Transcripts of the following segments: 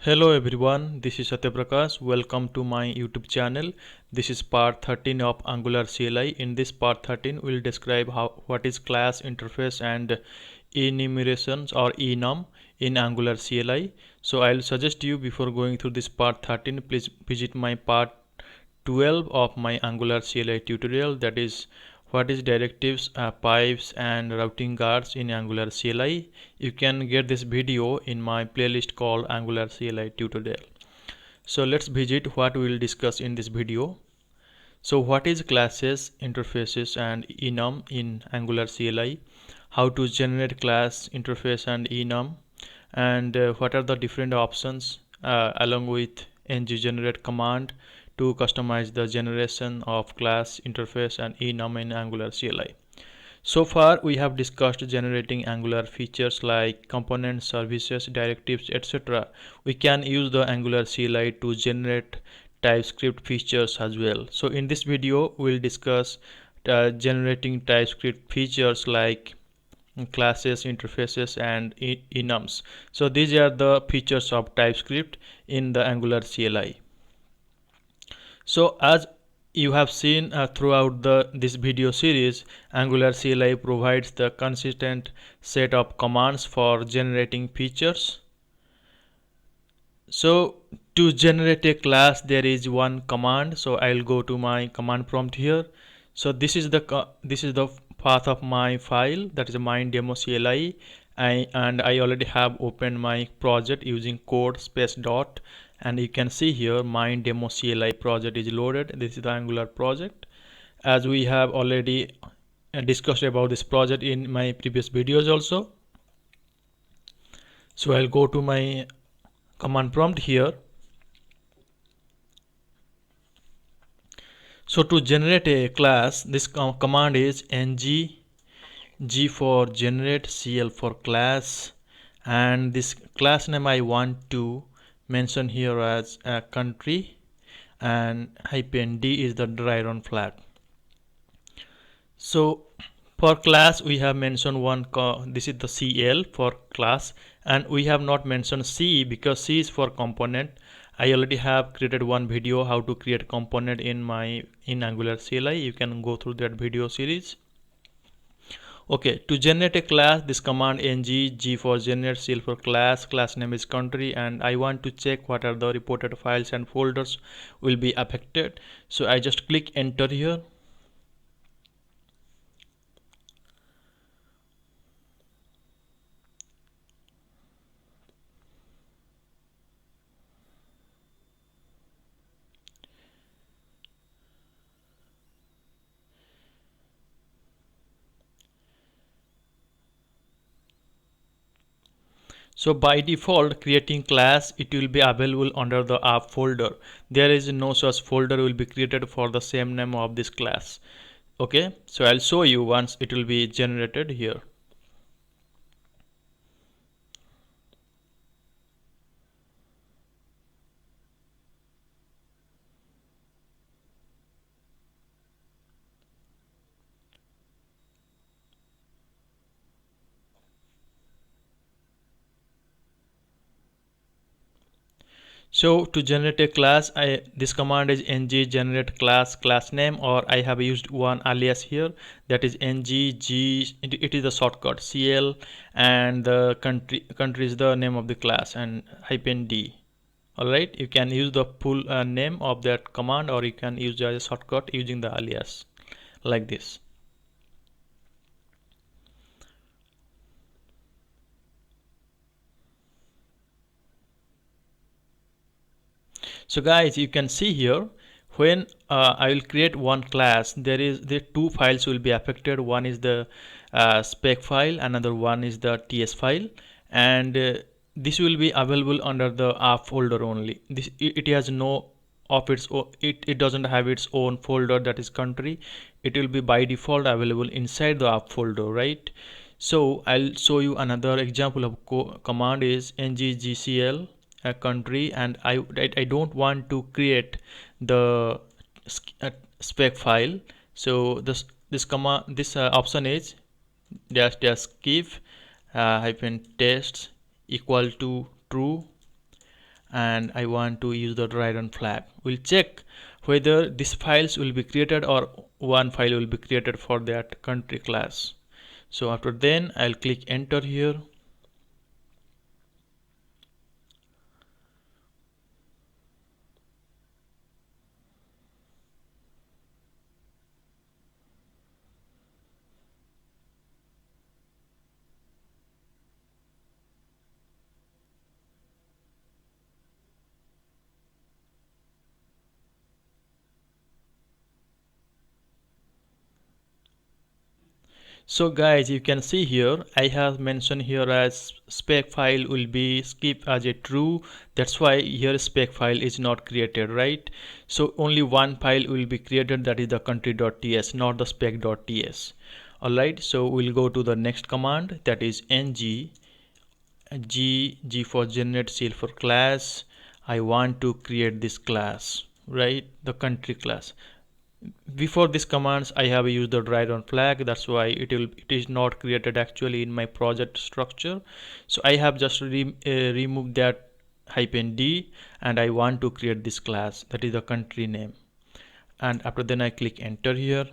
Hello everyone, this is Satyaprakash. Welcome to my YouTube channel. This is part 13 of Angular CLI. In this part 13, we'll describe what is class interface and enumerations or enum in Angular CLI. So I'll suggest you before going through this part 13, please visit my part 12 of my Angular CLI tutorial, that is what is directives, pipes and routing guards in Angular CLI. You can get this video in my playlist called Angular CLI tutorial. So let's visit what we will discuss in this video. So what is classes, interfaces and enum in Angular CLI, how to generate class, interface and enum, and what are the different options along with ng generate command to customize the generation of class, interface and enum in Angular CLI. So far we have discussed generating Angular features like components, services, directives, etc. We can use the Angular CLI to generate TypeScript features as well. So in this video we'll discuss generating TypeScript features like classes, interfaces and enums. So these are the features of TypeScript in the Angular CLI. So as you have seen throughout this video series, Angular CLI provides the consistent set of commands for generating features. So to generate a class there is one command. So I'll go to my command prompt here. So this is the path of my file, that is my demo CLI, and I already have opened my project using code space dot, and you can see here my demo CLI project is loaded. This is the Angular project, as we have already discussed about this project in my previous videos also. So I'll go to my command prompt here. So to generate a class, this command is ng g for generate, cl for class, and this class name I want to mention here as a country, and -d is the dry run flag. So for class we have mentioned one, this is the cl for class, and we have not mentioned c because c is for component. I already have created one video how to create component in Angular CLI. You can go through that video series. Okay, to generate a class, this command ng g for generate, cl for class name is country, and I want to check what are the reported files and folders will be affected. So I just click enter here. So by default, creating class, it will be available under the app folder. There is no such folder will be created for the same name of this class. Okay, so I'll show you once it will be generated here. So to generate a class, this command is ng generate class name, or I have used one alias here, that is ng g. It is the shortcut cl, and the country is the name of the class, and -d. Alright, you can use the full name of that command, or you can use as a shortcut using the alias like this. So guys, you can see here when I will create one class, the two files will be affected. One is the spec file, another one is the ts file, and this will be available under the app folder only. It has no of its own, it doesn't have its own folder, that is country. It will be by default available inside the app folder, right? So I'll show you another example of command is nggcl a country, and I don't want to create the spec file. So this command, this option is -keep -tests equal to true, and I want to use the write on flag. We'll check whether these files will be created or one file will be created for that country class. So after then I'll click enter here. So guys, you can see here I have mentioned here as spec file will be skip as a true. That's why here spec file is not created, right? So only one file will be created, that is the country.ts, not the spec.ts. Alright, so we'll go to the next command, that is ng g for generate CL for class. I want to create this class, right? The country class. Before this commands I have used the write on flag, that's why it is not created actually in my project structure. So I have just removed that -d, and I want to create this class, that is the country name, and after then I click enter here.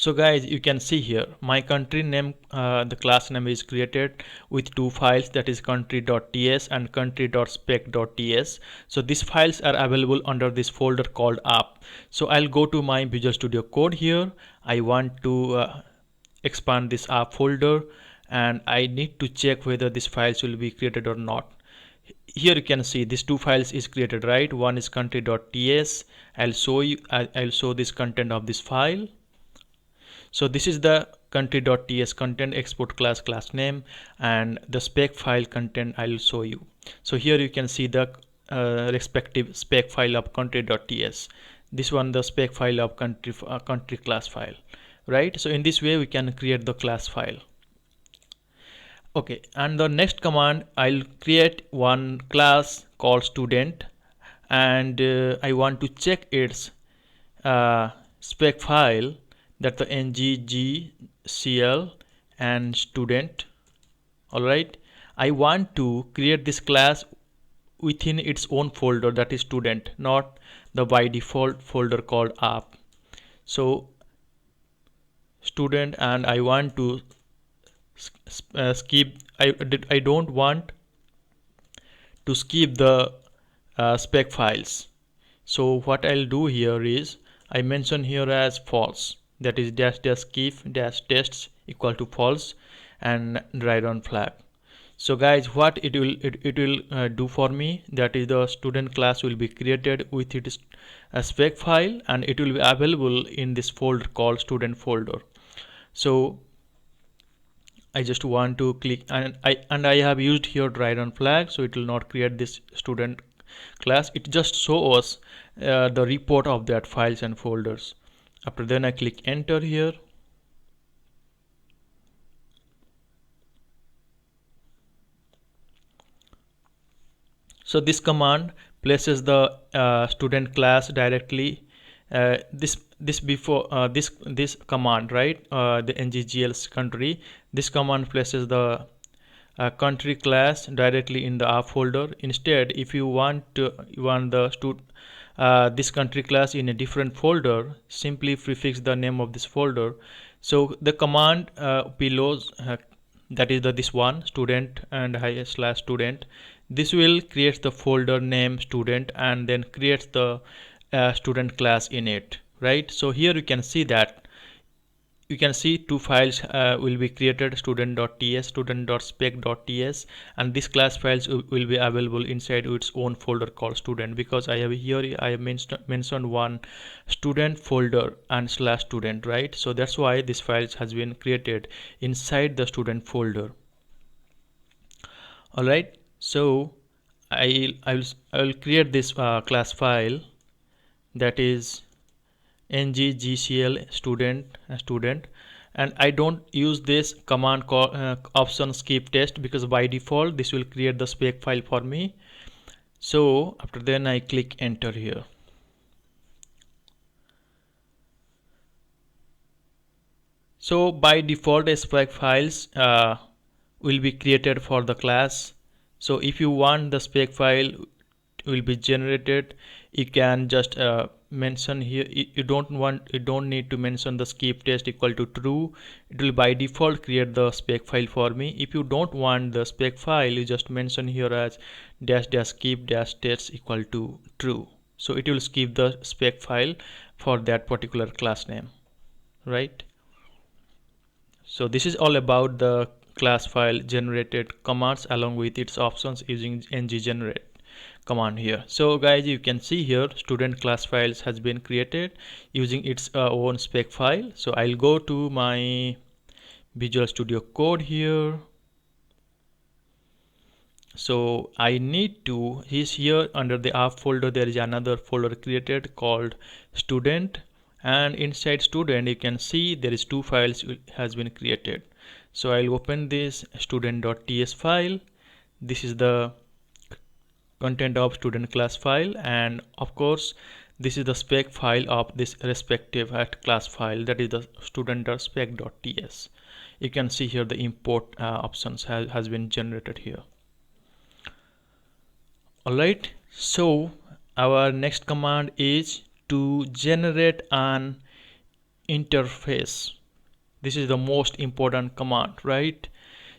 So guys, you can see here my country name, the class name is created with two files, that is country.ts and country.spec.ts. so these files are available under this folder called app. So I'll go to my Visual Studio Code here. I want to expand this app folder, and I need to check whether these files will be created or not. Here you can see these two files is created, right? One is country.ts. I'll show this content of this file. So this is the country.ts content export class name, and the spec file content I'll show you. So here you can see the respective spec file of country.ts. This one the spec file of country class file, right? So in this way we can create the class file. Okay, and the next command, I'll create one class called student, and I want to check its spec file, that the nggcl and student. Alright, I want to create this class within its own folder, that is student, not the by default folder called app. So student, and I want to skip, I don't want to skip the spec files. So what I'll do here is I mention here as false, that is dash skip dash tests equal to false, and write on flag. So guys, what it will do for me, that is the student class will be created with its spec file, and it will be available in this folder called student folder. So I just want to click, and I have used here write on flag, so it will not create this student class. It just shows the report of that files and folders. After then I click enter here. So this command places the student class directly. This command, right? The nggl country. This command places the country class directly in the app folder. Instead, if you want this country class in a different folder, simply prefix the name of this folder. So the command below, that is this one student and /student, this will create the folder name student and then creates the student class in it, right? So here you can see that you can see two files will be created, student.ts, student.spec.ts, and this class files will be available inside its own folder called student, because I have mentioned one student folder and /student, right? So that's why this files has been created inside the student folder. All right, so I will create this class file, that is ngcl student, and I don't use this command call option skip test because by default this will create the spec file for me. So after then I click enter here. So by default spec files will be created for the class. So if you want the spec file will be generated, you can just mention here. You don't need to mention the skip test equal to true. It will by default create the spec file for me. If you don't want the spec file, you just mention here as dash dash skip dash test equal to true. So it will skip the spec file for that particular class name, right? So this is all about the class file generated commands along with its options using ngGenerate command here. So guys, you can see here student class files has been created using its own spec file. So I'll go to my Visual Studio Code here. So I need to, he's here under the app folder, there is another folder created called student, and inside student you can see there is two files has been created. So I'll open this student.ts file. This is the content of student class file, and of course this is the spec file of this respective class file, that is the student.spec.ts. You can see here the import options has been generated here. Alright, so our next command is to generate an interface. This is the most important command, right?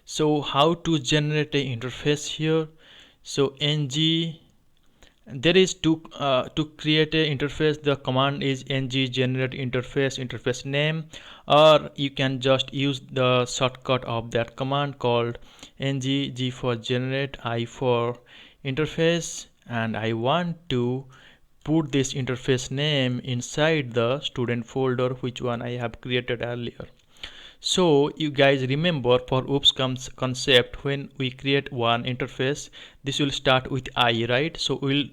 So how to generate an interface here? So there is to create an interface, the command is ng generate interface name, or you can just use the shortcut of that command called ng g for generate, I for interface, and I want to put this interface name inside the student folder which one I have created earlier. So you guys remember for oops concept, when we create one interface, this will start with I, right? So we'll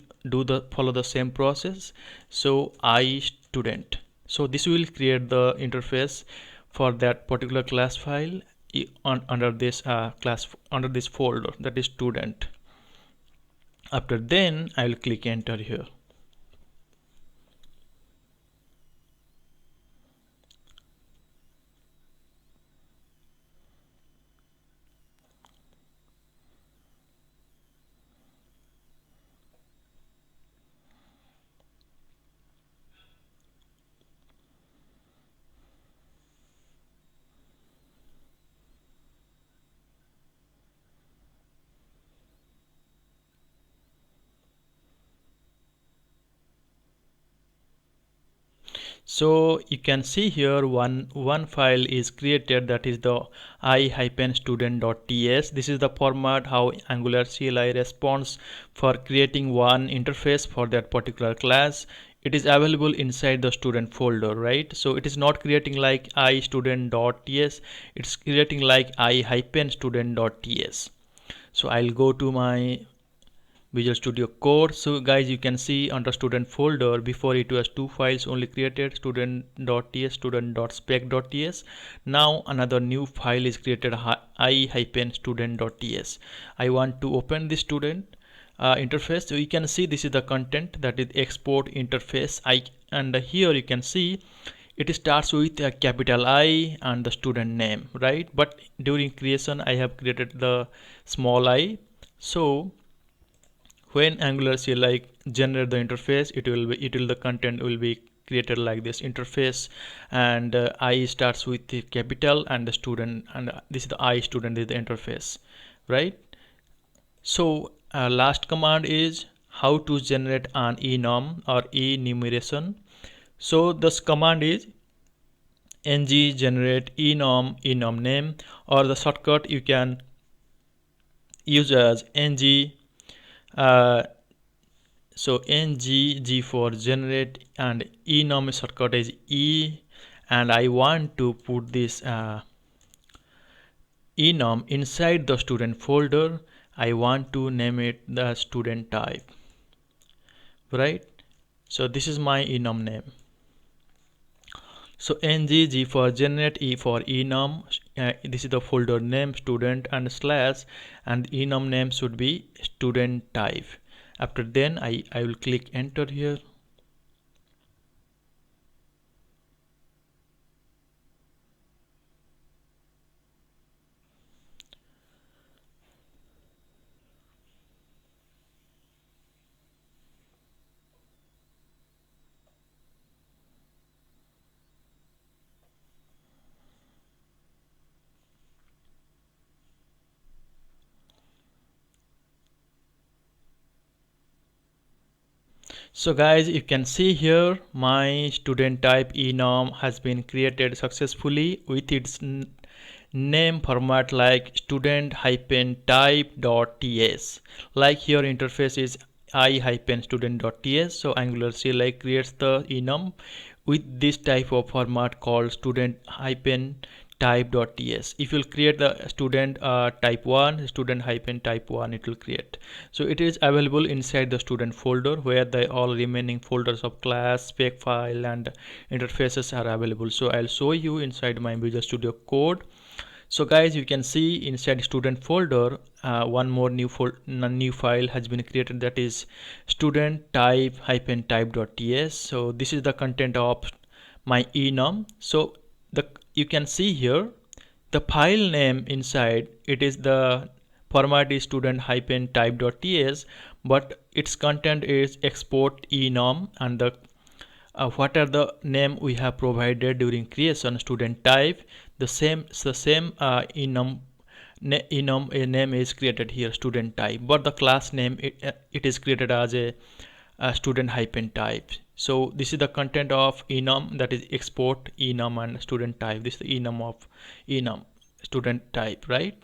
follow the same process. So I student, so this will create the interface for that particular class file under this class, under this folder, that is student. After then I will click enter here. So you can see here one file is created, that is the i-student.ts. This is the format how Angular CLI responds for creating one interface for that particular class. It is available inside the student folder, right? So it is not creating like i-student.ts, it's creating like i-student.ts. So I'll go to my Visual Studio Code. So guys, you can see under student folder, before it was two files only created, student.ts, student.spec.ts. Now another new file is created, i-student.ts. I want to open this student interface. So you can see this is the content, that is export interface. And here you can see it starts with a capital I and the student name, right? But during creation I have created the small I. So when Angular CLI generate the interface, the content will be created like this interface, and I starts with the capital and the student, and this is the I student, is the interface, right? So last command is how to generate an enum or enumeration. So this command is ng generate enum name, or the shortcut you can use as ng. So ng for generate, and enum shortcut is e, and I want to put this enum inside the student folder. I want to name it the student type, right? So this is my enum name. So ng for generate, e for enum. This is the folder name student and slash, and enum name should be student type. After then I will click enter here. So guys, you can see here my student type enum has been created successfully with its name format like student-type.ts. Like here interface is i-student.ts. So Angular CLI creates the enum with this type of format called student-type.ts. If you'll create the student type 1, student-type 1, it will create. So it is available inside the student folder where the all remaining folders of class, spec file and interfaces are available. So I'll show you inside my Visual Studio Code. So guys, you can see inside student folder one more new file has been created, that is student type-type.ts. so this is the content of my enum. So you can see here the file name inside it is the format is student-type.ts, but its content is export enum, and the what are the name we have provided during creation student type, the same enum name is created here student type, but the class name it is created as a student-type. So this is the content of enum, that is export enum and student type. This is the enum of enum student type, right?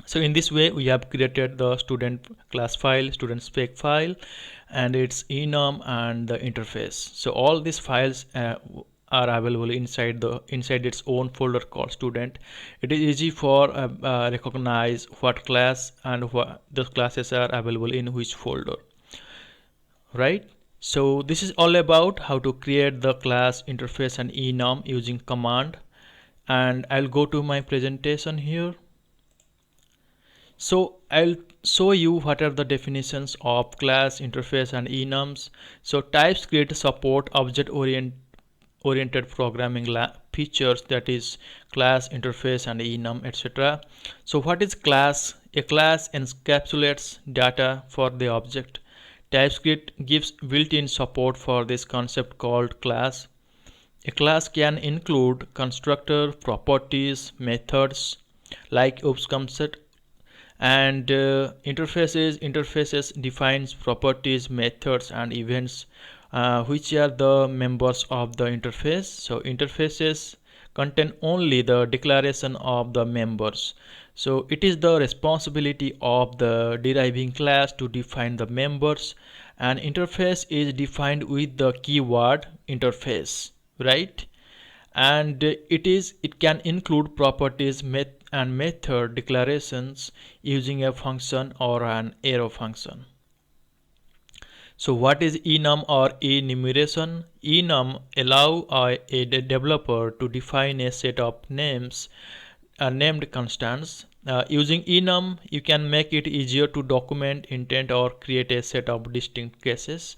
So in this way we have created the student class file, student spec file, and its enum and the interface. So all these files are available inside its own folder called student. It is easy for recognize what class and what the classes are available in which folder, right? So this is all about how to create the class interface and enum using command, and I'll go to my presentation here. So I'll show you what are the definitions of class, interface and enums. So TypeScript support oriented programming features, that is class, interface and enum, etc. So what is class? A class encapsulates data for the object. TypeScript gives built-in support for this concept called class. A class can include constructor, properties, methods like oops concept, and interfaces defines properties, methods and events which are the members of the interface. So interfaces contain only the declaration of the members. So it is the responsibility of the deriving class to define the members, and interface is defined with the keyword interface, right? And it can include properties and method declarations using a function or an arrow function. So what is enum or enumeration? Enum allow a developer to define a set of names named constants. Using enum you can make it easier to document intent or create a set of distinct cases.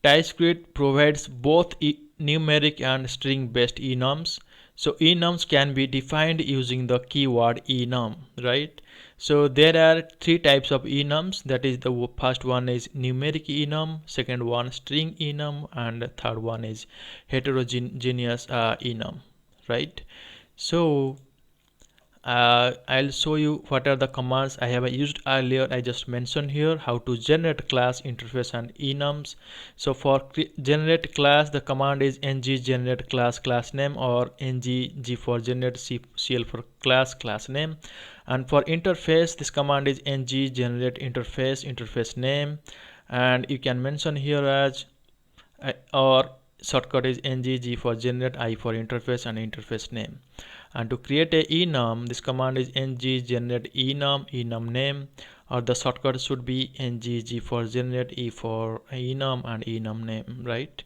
TypeScript provides both numeric and string-based enums. So enums can be defined using the keyword enum, right? So there are three types of enums. That is, the first one is numeric enum, second one string enum, and the third one is heterogeneous enum, right? So I'll show you what are the commands I have used earlier. I just mentioned here how to generate class, interface and enums. So for generate class, the command is ng generate class name, or ng for generate cl for class name. And for interface, this command is ng generate interface name, and you can mention here as or shortcut is ng for generate, I for interface and interface name. And to create a enum, this command is ng generate enum name, or the shortcut should be ng for generate, e for enum and enum name, right?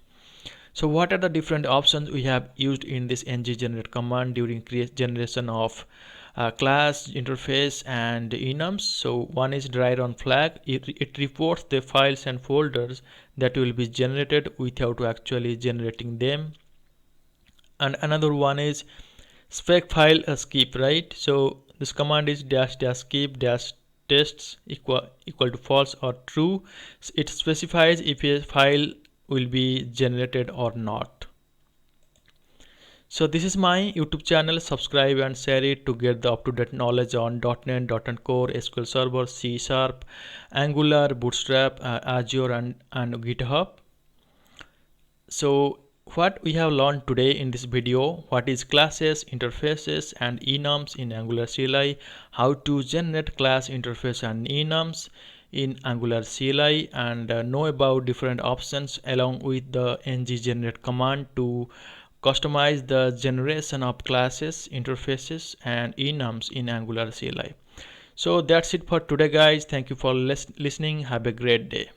So what are the different options we have used in this ng-generate command during generation of class, interface and enums? So one is dry run flag. It reports the files and folders that will be generated without actually generating them. And another one is spec file skip, right? So this command is dash dash skip dash tests equal to false or true. It specifies if a file will be generated or not. So this is my YouTube channel. Subscribe and share it to get the up-to-date knowledge on .NET, .NET Core, SQL Server, C#, Angular, Bootstrap, Azure and GitHub. So what we have learned today in this video: what is classes, interfaces and enums in Angular CLI, how to generate class, interface and enums in Angular CLI, and know about different options along with the ng-generate command to customize the generation of classes, interfaces and enums in Angular CLI. So that's it for today guys. Thank you for listening. Have a great day.